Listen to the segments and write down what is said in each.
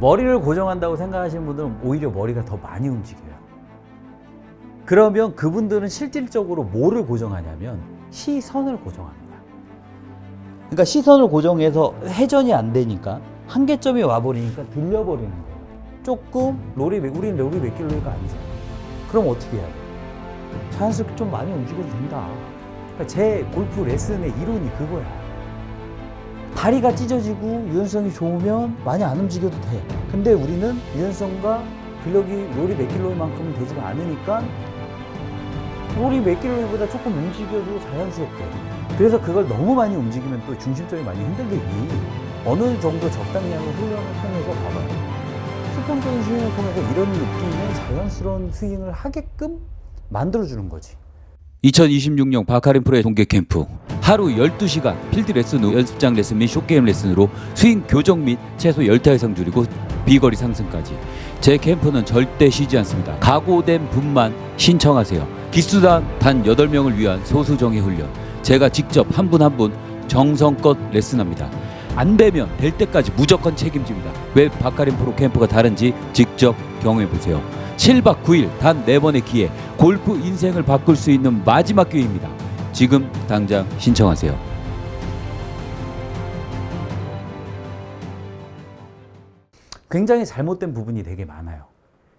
머리를 고정한다고 생각하시는 분들은 오히려 머리가 더 많이 움직여요. 그러면 그분들은 실질적으로 뭐를 고정하냐면 시선을 고정합니다. 그러니까 시선을 고정해서 회전이 안 되니까 한계점이 와버리니까 들려버리는 거예요. 조금 우리는 롤이 몇 킬로가 아니잖아요. 그럼 어떻게 해야 돼요? 자연스럽게 좀 많이 움직여도 된다. 그러니까 제 골프 레슨의 이론이 그거야. 다리가 찢어지고 유연성이 좋으면 많이 안 움직여도 돼. 근데 우리는 유연성과 근력이 롤이 몇 킬로만큼은 되지가 않으니까 롤이 몇 킬로보다 조금 움직여도 자연스럽게. 그래서 그걸 너무 많이 움직이면 또 중심점이 많이 흔들리니 어느 정도 적당량의 훈련을 통해서 봐봐요. 수평적인 스윙을 통해서 이런 느낌의 자연스러운 스윙을 하게끔 만들어주는 거지. 2026년 바카린 프로의 동계 캠프 하루 12시간 필드 레슨 후 연습장 레슨 및 숏게임 레슨으로 스윙 교정 및 최소 10타 이상 줄이고 비거리 상승까지. 제 캠프는 절대 쉬지 않습니다. 각오된 분만 신청하세요. 기수단 단 8명을 위한 소수정예 훈련. 제가 직접 한 분 한 분 정성껏 레슨합니다. 안 되면 될 때까지 무조건 책임집니다. 왜 바카린 프로 캠프가 다른지 직접 경험해보세요. 7박 9일 단 4번의 기회, 골프 인생을 바꿀 수 있는 마지막 기회입니다. 지금 당장 신청하세요. 굉장히 잘못된 부분이 되게 많아요.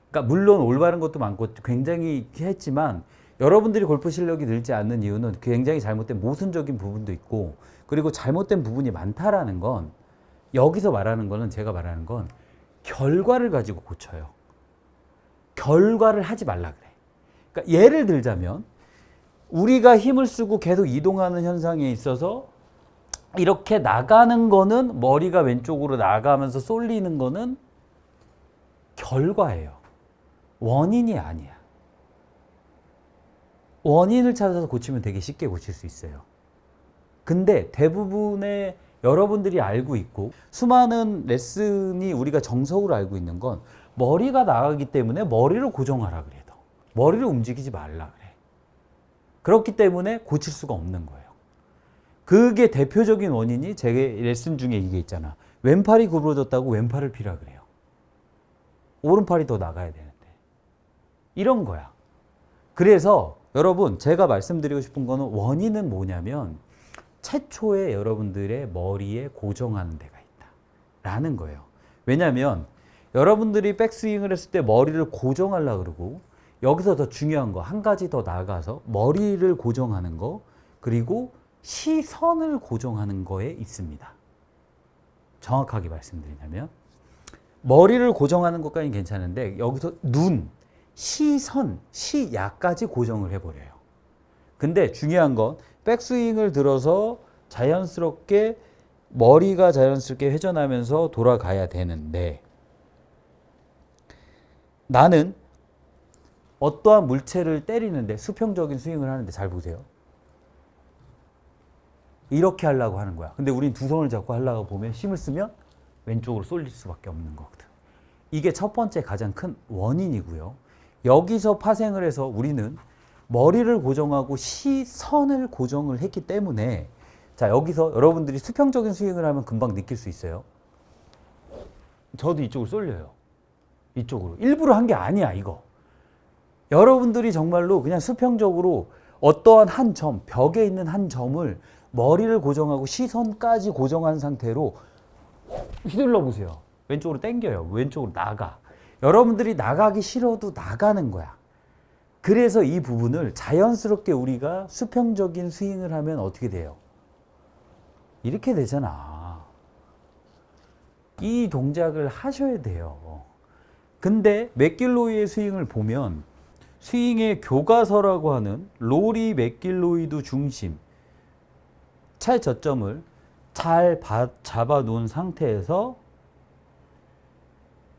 그러니까 물론 올바른 것도 많고 굉장히 했지만 여러분들이 골프 실력이 늘지 않는 이유는 굉장히 잘못된 모순적인 부분도 있고, 그리고 잘못된 부분이 많다라는 건, 여기서 말하는 거는, 제가 말하는 건 결과를 가지고 고쳐요. 결과를 하지 말라 그래. 그러니까 예를 들자면 우리가 힘을 쓰고 계속 이동하는 현상에 있어서 이렇게 나가는 거는, 머리가 왼쪽으로 나가면서 쏠리는 거는 결과예요. 원인이 아니야. 원인을 찾아서 고치면 되게 쉽게 고칠 수 있어요. 근데 대부분의 여러분들이 알고 있고 수많은 레슨이 우리가 정석으로 알고 있는 건 머리가 나가기 때문에 머리를 고정하라 그래요. 머리를 움직이지 말라 그래. 그렇기 때문에 고칠 수가 없는 거예요. 그게 대표적인 원인이 제 레슨 중에 이게 있잖아. 왼팔이 구부러졌다고 왼팔을 피라 그래요. 오른팔이 더 나가야 되는데. 이런 거야. 그래서 여러분, 제가 말씀드리고 싶은 거는, 원인은 뭐냐면 최초에 여러분들의 머리에 고정하는 데가 있다 라는 거예요. 왜냐하면 여러분들이 백스윙을 했을 때 머리를 고정하려고 그러고, 여기서 더 중요한 거 한 가지 더 나아가서 머리를 고정하는 거, 그리고 시선을 고정하는 거에 있습니다. 정확하게 말씀드리냐면 머리를 고정하는 것까지는 괜찮은데 여기서 눈, 시선, 시야까지 고정을 해버려요. 근데 중요한 건 백스윙을 들어서 자연스럽게 머리가 자연스럽게 회전하면서 돌아가야 되는데, 나는 어떠한 물체를 때리는데 수평적인 스윙을 하는데, 잘 보세요. 이렇게 하려고 하는 거야. 근데 우린 두 손을 잡고 하려고 보면 힘을 쓰면 왼쪽으로 쏠릴 수밖에 없는 거거든. 이게 첫 번째 가장 큰 원인이고요. 여기서 파생을 해서 우리는 머리를 고정하고 시선을 고정을 했기 때문에, 자, 여기서 여러분들이 수평적인 스윙을 하면 금방 느낄 수 있어요. 저도 이쪽으로 쏠려요. 이쪽으로. 일부러 한 게 아니야, 이거. 여러분들이 정말로 그냥 수평적으로 어떠한 한 점, 벽에 있는 한 점을 머리를 고정하고 시선까지 고정한 상태로 휘둘러 보세요. 왼쪽으로 당겨요. 왼쪽으로 나가. 여러분들이 나가기 싫어도 나가는 거야. 그래서 이 부분을 자연스럽게 우리가 수평적인 스윙을 하면 어떻게 돼요? 이렇게 되잖아. 이 동작을 하셔야 돼요. 근데 맥길로이의 스윙을 보면 스윙의 교과서라고 하는 로리 맥길로이도 중심, 최저점을 잘 잡아 놓은 상태에서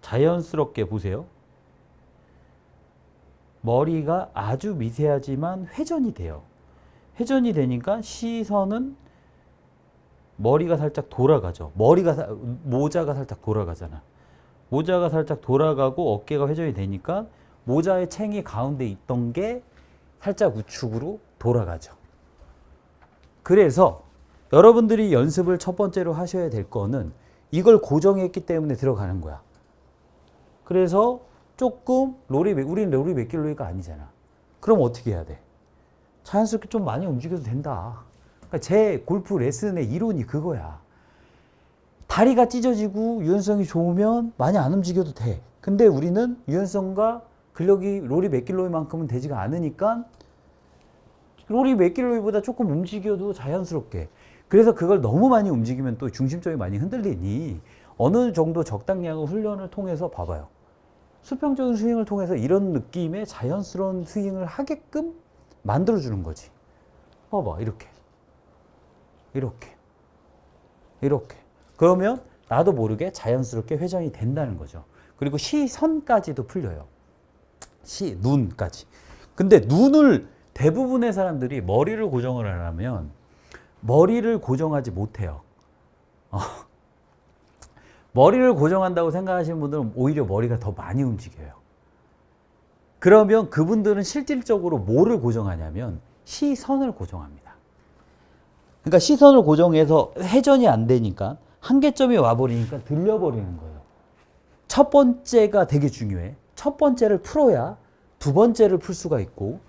자연스럽게 보세요. 머리가 아주 미세하지만 회전이 돼요. 회전이 되니까 시선은 머리가 살짝 돌아가죠. 모자가 살짝 돌아가잖아. 모자가 살짝 돌아가고 어깨가 회전이 되니까 모자의 챙이 가운데 있던 게 살짝 우측으로 돌아가죠. 그래서 여러분들이 연습을 첫 번째로 하셔야 될 거는 이걸 고정했기 때문에 들어가는 거야. 그래서 조금 우리는 로리 맥길로이가 아니잖아. 그럼 어떻게 해야 돼? 자연스럽게 좀 많이 움직여도 된다. 그러니까 제 골프 레슨의 이론이 그거야. 다리가 찢어지고 유연성이 좋으면 많이 안 움직여도 돼. 근데 우리는 유연성과 근력이 로리 맥길로이만큼은 되지가 않으니까 로리 맥길로이보다 조금 움직여도 자연스럽게. 그래서 그걸 너무 많이 움직이면 또 중심점이 많이 흔들리니 어느 정도 적당량의 훈련을 통해서 봐봐요. 수평적인 스윙을 통해서 이런 느낌의 자연스러운 스윙을 하게끔 만들어주는 거지. 봐봐, 이렇게. 그러면 나도 모르게 자연스럽게 회전이 된다는 거죠. 그리고 시선까지도 풀려요. 눈까지. 근데 눈을 대부분의 사람들이 머리를 고정을 하려면 머리를 고정하지 못해요. 머리를 고정한다고 생각하시는 분들은 오히려 머리가 더 많이 움직여요. 그러면 그분들은 실질적으로 뭐를 고정하냐면 시선을 고정합니다. 그러니까 시선을 고정해서 회전이 안 되니까 한계점이 와버리니까 들려버리는 거예요. 첫 번째가 되게 중요해. 첫 번째를 풀어야 두 번째를 풀 수가 있고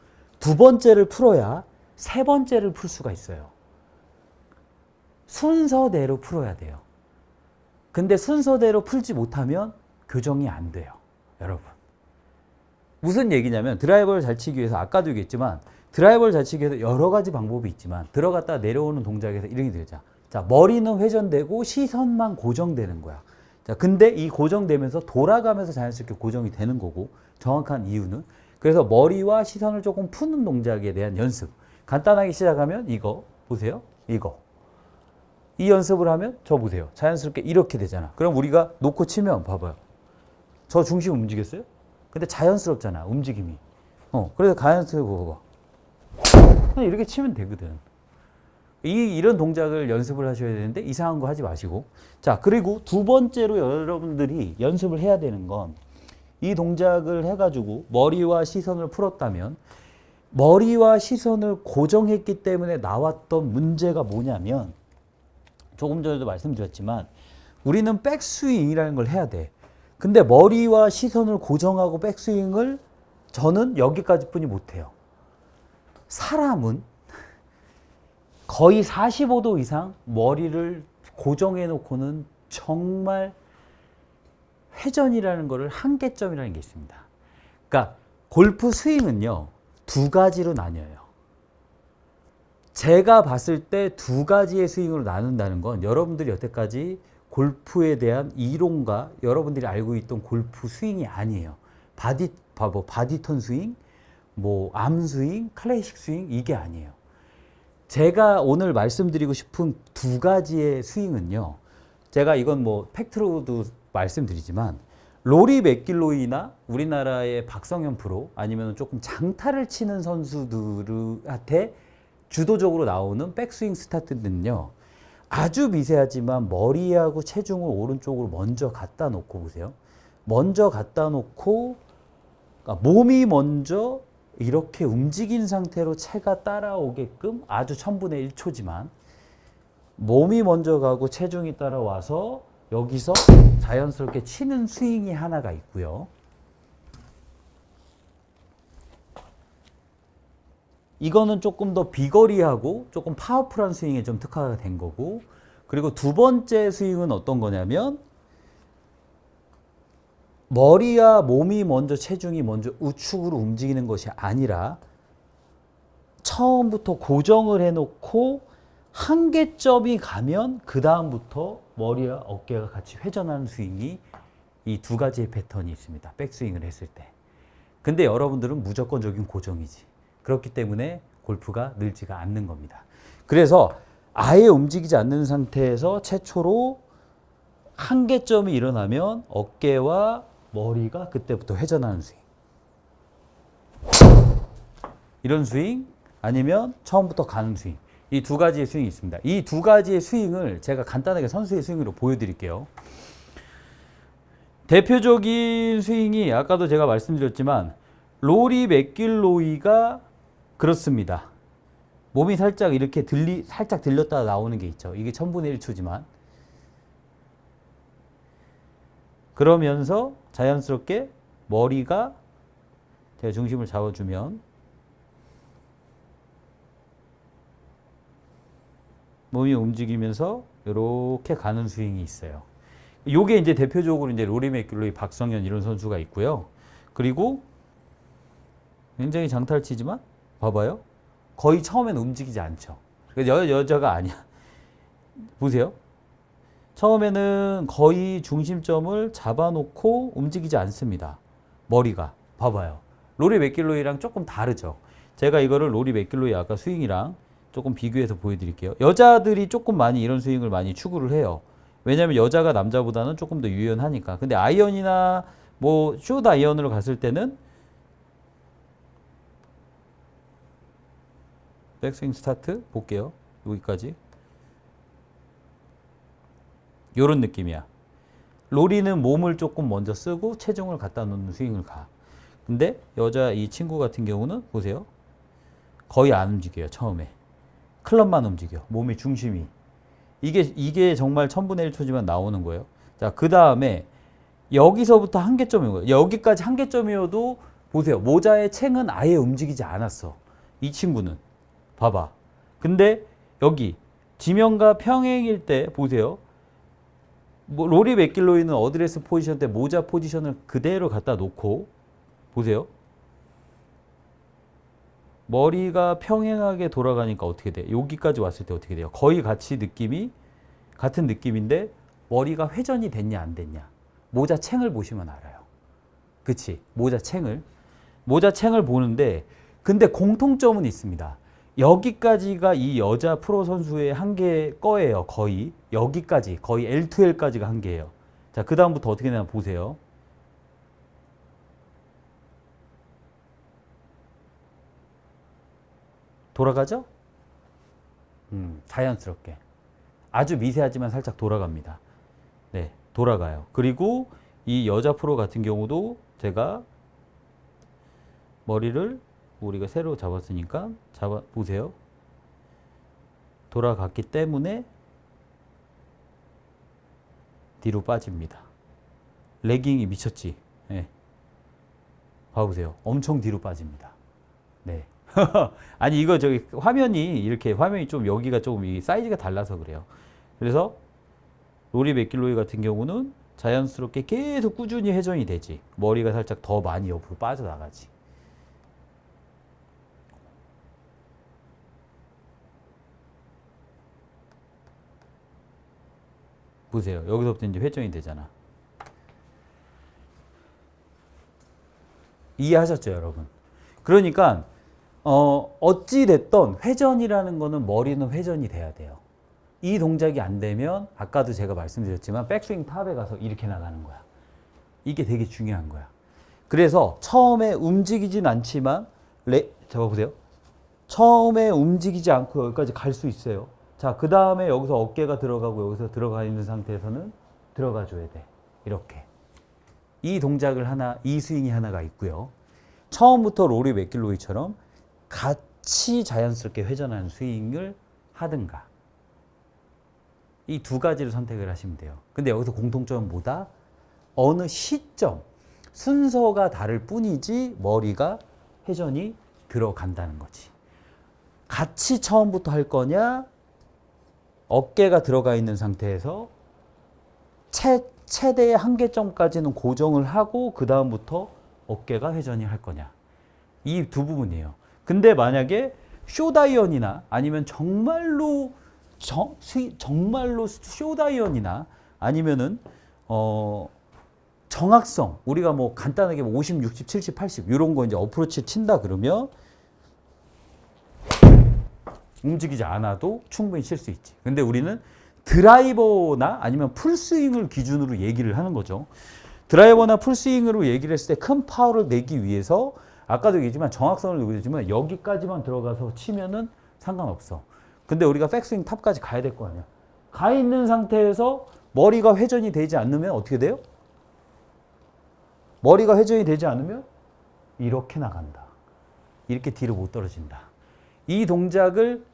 두 번째를 풀어야 세 번째를 풀 수가 있어요. 순서대로 풀어야 돼요. 근데 순서대로 풀지 못하면 교정이 안 돼요. 여러분. 무슨 얘기냐면 드라이버를 잘 치기 위해서 아까도 얘기했지만 드라이버를 잘 치기 위해서 여러 가지 방법이 있지만 들어갔다 내려오는 동작에서 이런 게 되죠. 자, 머리는 회전되고 시선만 고정되는 거야. 자, 근데 이 고정되면서 돌아가면서 자연스럽게 고정이 되는 거고 정확한 이유는 그래서 머리와 시선을 조금 푸는 동작에 대한 연습. 간단하게 시작하면 이거 보세요. 이거. 이 연습을 하면 저 보세요. 자연스럽게 이렇게 되잖아. 그럼 우리가 놓고 치면 봐봐요. 저 중심 움직였어요? 근데 자연스럽잖아. 움직임이. 그래서 자연스럽게 봐봐. 그냥 이렇게 치면 되거든. 이런 동작을 연습을 하셔야 되는데 이상한 거 하지 마시고. 자, 그리고 두 번째로 여러분들이 연습을 해야 되는 건 이 동작을 해가지고 머리와 시선을 풀었다면 머리와 시선을 고정했기 때문에 나왔던 문제가 뭐냐면 조금 전에도 말씀드렸지만 우리는 백스윙이라는 걸 해야 돼. 근데 머리와 시선을 고정하고 백스윙을 저는 여기까지뿐이 못해요. 사람은 거의 45도 이상 머리를 고정해 놓고는 정말 회전이라는 거를 한계점이라는 게 있습니다. 그러니까 골프 스윙은요, 두 가지로 나뉘어요. 제가 봤을 때 두 가지의 스윙으로 나눈다는 건 여러분들이 여태까지 골프에 대한 이론과 여러분들이 알고 있던 골프 스윙이 아니에요. 바디턴 스윙, 암 스윙, 클래식 스윙, 이게 아니에요. 제가 오늘 말씀드리고 싶은 두 가지의 스윙은요, 제가 이건 팩트로도 말씀드리지만 로리 맥길로이나 우리나라의 박성현 프로 아니면 조금 장타를 치는 선수들한테 주도적으로 나오는 백스윙 스타트는요, 아주 미세하지만 머리하고 체중을 오른쪽으로 먼저 갖다 놓고 보세요. 먼저 갖다 놓고 그러니까 몸이 먼저 이렇게 움직인 상태로 채가 따라오게끔 아주 1000분의 1초지만 몸이 먼저 가고 체중이 따라와서 여기서 자연스럽게 치는 스윙이 하나가 있고요. 이거는 조금 더 비거리하고 조금 파워풀한 스윙에 좀 특화가 된 거고, 그리고 두 번째 스윙은 어떤 거냐면 머리와 몸이 먼저 체중이 먼저 우측으로 움직이는 것이 아니라 처음부터 고정을 해놓고 한계점이 가면 그 다음부터 머리와 어깨가 같이 회전하는 스윙이 이 두 가지의 패턴이 있습니다. 백스윙을 했을 때. 근데 여러분들은 무조건적인 고정이지. 그렇기 때문에 골프가 늘지가 않는 겁니다. 그래서 아예 움직이지 않는 상태에서 최초로 한계점이 일어나면 어깨와 머리가 그때부터 회전하는 스윙. 이런 스윙 아니면 처음부터 가는 스윙. 이 두 가지의 스윙이 있습니다. 이 두 가지의 스윙을 제가 간단하게 선수의 스윙으로 보여드릴게요. 대표적인 스윙이 아까도 제가 말씀드렸지만 로리 맥길로이가 그렇습니다. 몸이 살짝 이렇게 살짝 들렸다 나오는 게 있죠. 이게 1000분의 1초지만 그러면서 자연스럽게 머리가 제가 중심을 잡아주면 몸이 움직이면서 이렇게 가는 스윙이 있어요. 요게 이제 대표적으로 이제 로리 맥길로이, 박성현 이런 선수가 있고요. 그리고 굉장히 장타를 치지만 봐봐요. 거의 처음엔 움직이지 않죠. 여자가 아니야. 보세요. 처음에는 거의 중심점을 잡아놓고 움직이지 않습니다. 머리가. 봐봐요. 로리 맥길로이랑 조금 다르죠. 제가 이거를 로리 맥길로이 아까 스윙이랑 조금 비교해서 보여드릴게요. 여자들이 조금 많이 이런 스윙을 많이 추구를 해요. 왜냐하면 여자가 남자보다는 조금 더 유연하니까. 근데 아이언이나 뭐 숏 아이언으로 갔을 때는 백스윙 스타트 볼게요. 여기까지. 요런 느낌이야. 로리는 몸을 조금 먼저 쓰고 체중을 갖다 놓는 스윙을 가. 근데 여자 이 친구 같은 경우는 보세요. 거의 안 움직여요. 처음에. 클럽만 움직여. 몸의 중심이. 이게 정말 1000분의 1초지만 나오는 거예요. 자, 그 다음에 여기서부터 한계점인 거예요. 여기까지 한계점이어도 보세요. 모자의 챙은 아예 움직이지 않았어. 이 친구는. 봐봐. 근데 여기 지면과 평행일 때 보세요. 뭐 로리 맥길로이는 어드레스 포지션 때 모자 포지션을 그대로 갖다 놓고 보세요. 머리가 평행하게 돌아가니까 어떻게 돼? 여기까지 왔을 때 어떻게 돼요? 거의 같이 느낌이 같은 느낌인데 머리가 회전이 됐냐 안 됐냐. 모자 챙을 보시면 알아요. 그치? 모자 챙을 보는데 근데 공통점은 있습니다. 여기까지가 이 여자 프로 선수의 한계 거예요. 거의 여기까지 거의 L2L까지가 한계예요. 자, 그 다음부터 어떻게 되나 보세요. 돌아가죠? 자연스럽게 아주 미세하지만 살짝 돌아갑니다. 네, 돌아가요. 그리고 이 여자 프로 같은 경우도 제가 머리를 우리가 새로 잡았으니까 보세요. 돌아갔기 때문에 뒤로 빠집니다. 레깅이 미쳤지. 네. 봐보세요. 엄청 뒤로 빠집니다. 네. 아니 이거 저기 화면이 좀 여기가 조금 이 사이즈가 달라서 그래요. 그래서 로리 맥길로이 같은 경우는 자연스럽게 계속 꾸준히 회전이 되지. 머리가 살짝 더 많이 옆으로 빠져나가지. 보세요. 여기서부터 이제 회전이 되잖아. 이해하셨죠, 여러분? 그러니까 어찌 됐던 회전이라는 거는 머리는 회전이 돼야 돼요. 이 동작이 안 되면 아까도 제가 말씀드렸지만 백스윙 탑에 가서 이렇게 나가는 거야. 이게 되게 중요한 거야. 그래서 처음에 움직이진 않지만 잡아보세요. 처음에 움직이지 않고 여기까지 갈 수 있어요. 자, 그 다음에 여기서 어깨가 들어가고 여기서 들어가 있는 상태에서는 들어가 줘야 돼. 이렇게. 이 동작을 이 스윙이 하나가 있고요. 처음부터 로리 맥길로이처럼 같이 자연스럽게 회전하는 스윙을 하든가. 이 두 가지를 선택을 하시면 돼요. 근데 여기서 공통점은 뭐다? 어느 시점, 순서가 다를 뿐이지 머리가 회전이 들어간다는 거지. 같이 처음부터 할 거냐? 어깨가 들어가 있는 상태에서 최대의 한계점까지는 고정을 하고 그 다음부터 어깨가 회전이 할 거냐. 이 두 부분이에요. 근데 만약에 숏아이언이나 아니면 정말로 숏아이언이나 아니면은 정확성 우리가 뭐 간단하게 50, 60, 70, 80 이런 거 이제 어프로치 친다 그러면 움직이지 않아도 충분히 칠 수 있지. 근데 우리는 드라이버나 아니면 풀스윙을 기준으로 얘기를 하는 거죠. 드라이버나 풀스윙으로 얘기를 했을 때 큰 파워를 내기 위해서 아까도 얘기했지만 정확성을 얘기했지만 여기까지만 들어가서 치면은 상관없어. 근데 우리가 백스윙 탑까지 가야 될 거 아니야. 가 있는 상태에서 머리가 회전이 되지 않으면 어떻게 돼요? 머리가 회전이 되지 않으면 이렇게 나간다. 이렇게 뒤로 못 떨어진다. 이 동작을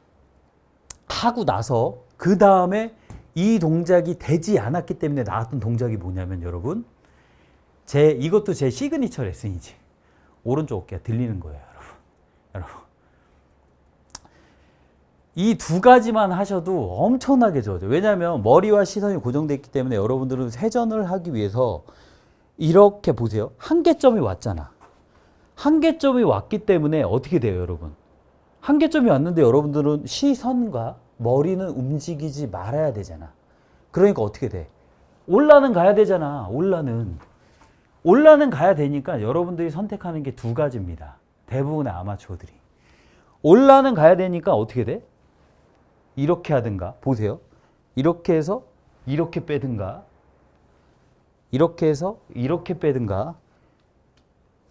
하고 나서 그 다음에 이 동작이 되지 않았기 때문에 나왔던 동작이 뭐냐면 여러분 이것도 제 시그니처 레슨이지. 오른쪽 어깨가 들리는 거예요, 여러분. 이 두 가지만 하셔도 엄청나게 좋아져요. 왜냐하면 머리와 시선이 고정되어 있기 때문에 여러분들은 회전을 하기 위해서 이렇게 보세요. 한계점이 왔잖아. 한계점이 왔기 때문에 어떻게 돼요, 여러분? 한계점이 왔는데 여러분들은 시선과 머리는 움직이지 말아야 되잖아. 그러니까 어떻게 돼? 올라는 가야 되잖아. 올라는 가야 되니까 여러분들이 선택하는 게 두 가지입니다. 대부분의 아마추어들이. 올라는 가야 되니까 어떻게 돼? 이렇게 하든가. 보세요. 이렇게 해서 이렇게 빼든가. 이렇게 해서 이렇게 빼든가.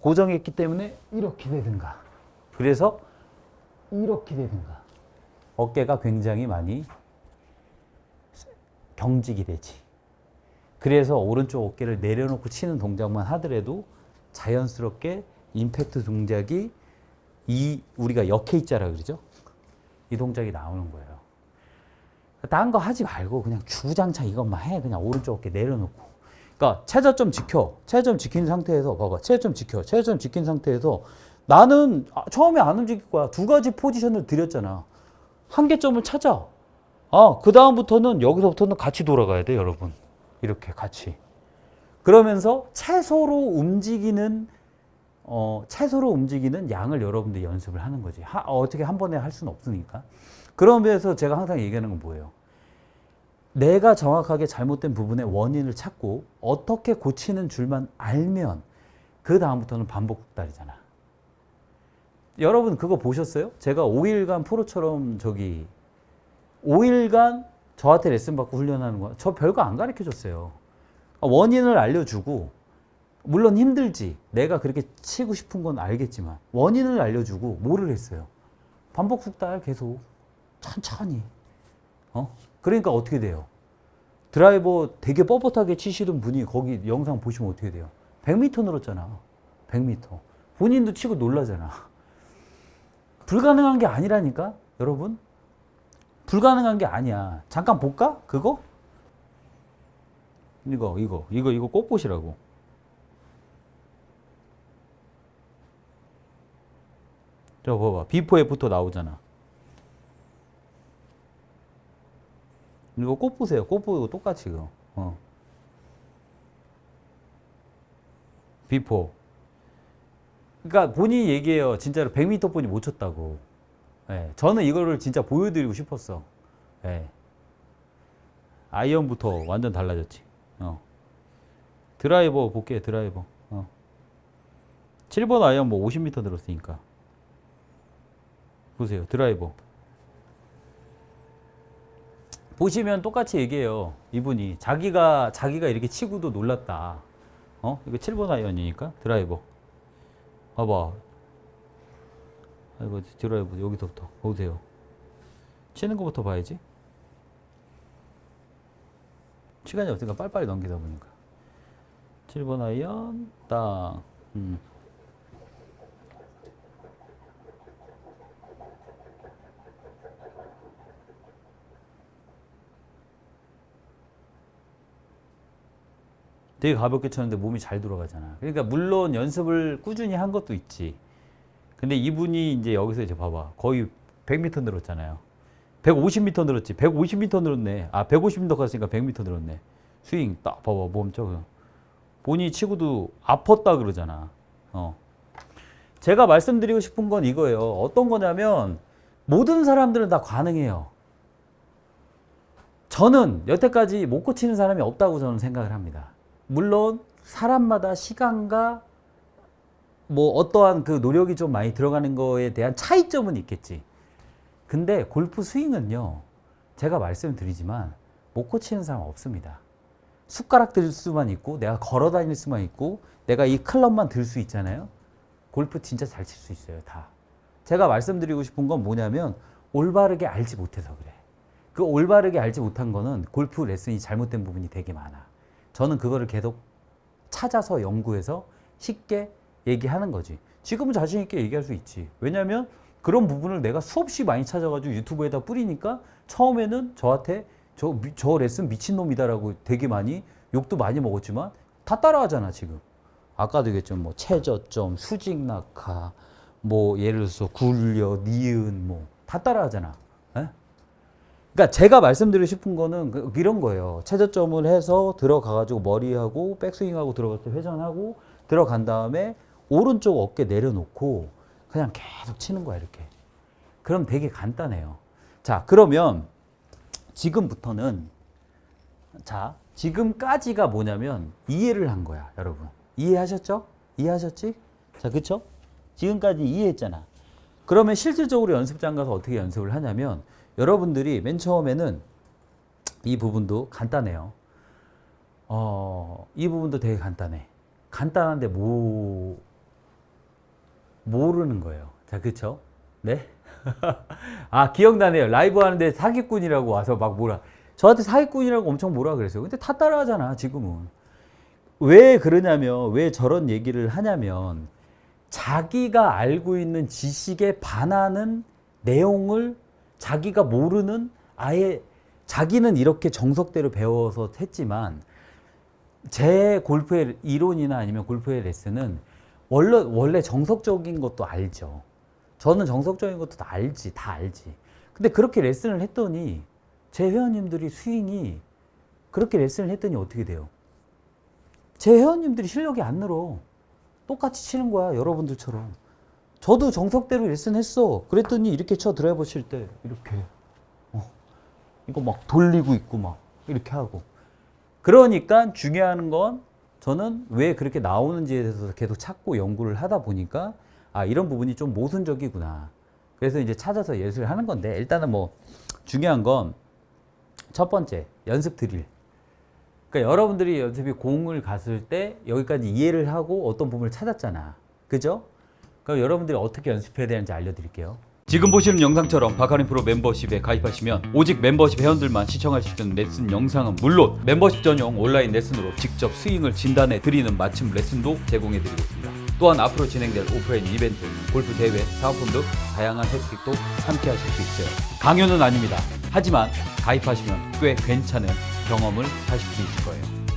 고정했기 때문에 이렇게 되든가. 그래서 이렇게 되든가. 어깨가 굉장히 많이 경직이 되지. 그래서 오른쪽 어깨를 내려놓고 치는 동작만 하더라도 자연스럽게 임팩트 동작이 우리가 역H자라 그러죠. 이 동작이 나오는 거예요. 딴 거 하지 말고 그냥 주구장창 이것만 해. 그냥 오른쪽 어깨 내려놓고. 그러니까 최저점 지켜. 최저점 지킨 상태에서 봐봐. 최저점 지켜. 최저점 지킨 상태에서 나는 처음에 안 움직일 거야. 두 가지 포지션을 드렸잖아. 한계점을 찾아. 그 다음부터는 여기서부터는 같이 돌아가야 돼, 여러분. 이렇게 같이. 그러면서 채소로 움직이는 양을 여러분들이 연습을 하는 거지. 어떻게 한 번에 할 수는 없으니까. 그런 면에서 제가 항상 얘기하는 건 뭐예요? 내가 정확하게 잘못된 부분의 원인을 찾고 어떻게 고치는 줄만 알면 그 다음부터는 반복 국달이잖아. 여러분 그거 보셨어요? 제가 5일간 프로처럼 5일간 저한테 레슨 받고 훈련하는 거, 저 별거 안 가르쳐 줬어요. 원인을 알려주고, 물론 힘들지. 내가 그렇게 치고 싶은 건 알겠지만, 원인을 알려주고, 뭐를 했어요? 반복 숙달 계속, 천천히. 그러니까 어떻게 돼요? 드라이버 되게 뻣뻣하게 치시던 분이 거기 영상 보시면 어떻게 돼요? 100m 늘었잖아. 100m. 본인도 치고 놀라잖아. 불가능한 게 아니라니까, 여러분. 불가능한 게 아니야. 잠깐 볼까? 그거? 이거 꼭 보시라고. 저 봐봐. 비포 애프터 나오잖아. 이거 꼭 보세요. 꼭 보고 똑같이 이거. 비포. 그러니까 본인이 얘기해요. 진짜로 100m 본이 못 쳤다고. 예, 저는 이거를 진짜 보여드리고 싶었어. 예. 아이언부터 완전 달라졌지. 드라이버 볼게, 드라이버. 7번 아이언 뭐 50m 들었으니까. 보세요, 드라이버. 보시면 똑같이 얘기해요. 이분이 자기가 이렇게 치고도 놀랐다. 이거 7번 아이언이니까 드라이버. 봐봐. 이거 드라이버 여기서부터 보세요. 치는 것부터 봐야지. 시간이 없으니까 빨리빨리 넘기다 보니까. 7번 아이언 딱. 되게 가볍게 쳤는데 몸이 잘 돌아가잖아. 그러니까 물론 연습을 꾸준히 한 것도 있지. 근데 이분이 이제 여기서 이제 봐봐. 거의 100m 늘었잖아요. 150m 늘었지. 150m 늘었네. 150m 갔으니까 100m 늘었네. 스윙 딱 봐봐. 몸 쳐. 본인이 치고도 아팠다 그러잖아. 제가 말씀드리고 싶은 건 이거예요. 어떤 거냐면 모든 사람들은 다 가능해요. 저는 여태까지 못 고치는 사람이 없다고 저는 생각을 합니다. 물론 사람마다 시간과 뭐 어떠한 그 노력이 좀 많이 들어가는 거에 대한 차이점은 있겠지. 근데 골프 스윙은요, 제가 말씀드리지만 못 고치는 사람 없습니다. 숟가락 들 수만 있고, 내가 걸어 다닐 수만 있고, 내가 이 클럽만 들 수 있잖아요. 골프 진짜 잘 칠 수 있어요, 다. 제가 말씀드리고 싶은 건 뭐냐면 올바르게 알지 못해서 그래. 그 올바르게 알지 못한 거는 골프 레슨이 잘못된 부분이 되게 많아. 저는 그거를 계속 찾아서 연구해서 쉽게 얘기하는 거지. 지금은 자신 있게 얘기할 수 있지. 왜냐하면 그런 부분을 내가 수없이 많이 찾아가지고 유튜브에다 뿌리니까 처음에는 저한테 저 레슨 미친놈이다라고 되게 많이 욕도 많이 먹었지만 다 따라하잖아 지금. 아까도 얘기했지만 뭐 최저점, 수직 낙하, 뭐 예를 들어서 굴려, 니은 뭐 다 따라하잖아. 예? 그러니까 제가 말씀드리고 싶은 거는 이런 거예요. 최저점을 해서 들어가가지고 머리하고 백스윙하고 들어갈 때 회전하고 들어간 다음에 오른쪽 어깨 내려놓고 그냥 계속 치는 거야 이렇게. 그럼 되게 간단해요. 자, 그러면 지금부터는 자, 지금까지가 뭐냐면 이해를 한 거야, 여러분. 이해하셨죠? 이해하셨지? 자, 그쵸? 지금까지 이해했잖아. 그러면 실질적으로 연습장 가서 어떻게 연습을 하냐면 여러분들이 맨 처음에는 이 부분도 간단해요. 이 부분도 되게 간단해. 간단한데 모르는 거예요. 자, 그쵸? 네? 아, 기억나네요. 라이브 하는데 사기꾼이라고 와서 막 뭐라. 저한테 사기꾼이라고 엄청 뭐라 그랬어요. 근데 다 따라하잖아, 지금은. 왜 그러냐면, 왜 저런 얘기를 하냐면, 자기가 알고 있는 지식에 반하는 내용을 자기가 모르는 아예 자기는 이렇게 정석대로 배워서 했지만 제 골프의 이론이나 아니면 골프의 레슨은 원래 정석적인 것도 알죠. 저는 정석적인 것도 다 알지. 근데 그렇게 레슨을 했더니 제 회원님들이 스윙이 그렇게 레슨을 했더니 어떻게 돼요? 제 회원님들이 실력이 안 늘어. 똑같이 치는 거야, 여러분들처럼. 저도 정석대로 레슨했어. 그랬더니 이렇게 쳐 드라이버 칠 때 이렇게 이거 막 돌리고 있고 막 이렇게 하고. 그러니까 중요한 건 저는 왜 그렇게 나오는지에 대해서 계속 찾고 연구를 하다 보니까 아, 이런 부분이 좀 모순적이구나. 그래서 이제 찾아서 예술을 하는 건데 일단은 뭐 중요한 건 첫 번째 연습 드릴. 그러니까 여러분들이 연습이 공을 갔을 때 여기까지 이해를 하고 어떤 부분을 찾았잖아. 그죠? 그럼 여러분들이 어떻게 연습해야 되는지 알려드릴게요. 지금 보시는 영상처럼 바카린 프로 멤버십에 가입하시면 오직 멤버십 회원들만 시청할 수 있는 레슨 영상은 물론 멤버십 전용 온라인 레슨으로 직접 스윙을 진단해 드리는 맞춤 레슨도 제공해 드리고 있습니다. 또한 앞으로 진행될 오프라인 이벤트, 골프 대회, 사은품 등 다양한 혜택도 함께 하실 수 있어요. 강요는 아닙니다. 하지만 가입하시면 꽤 괜찮은 경험을 하실 수 있을 거예요.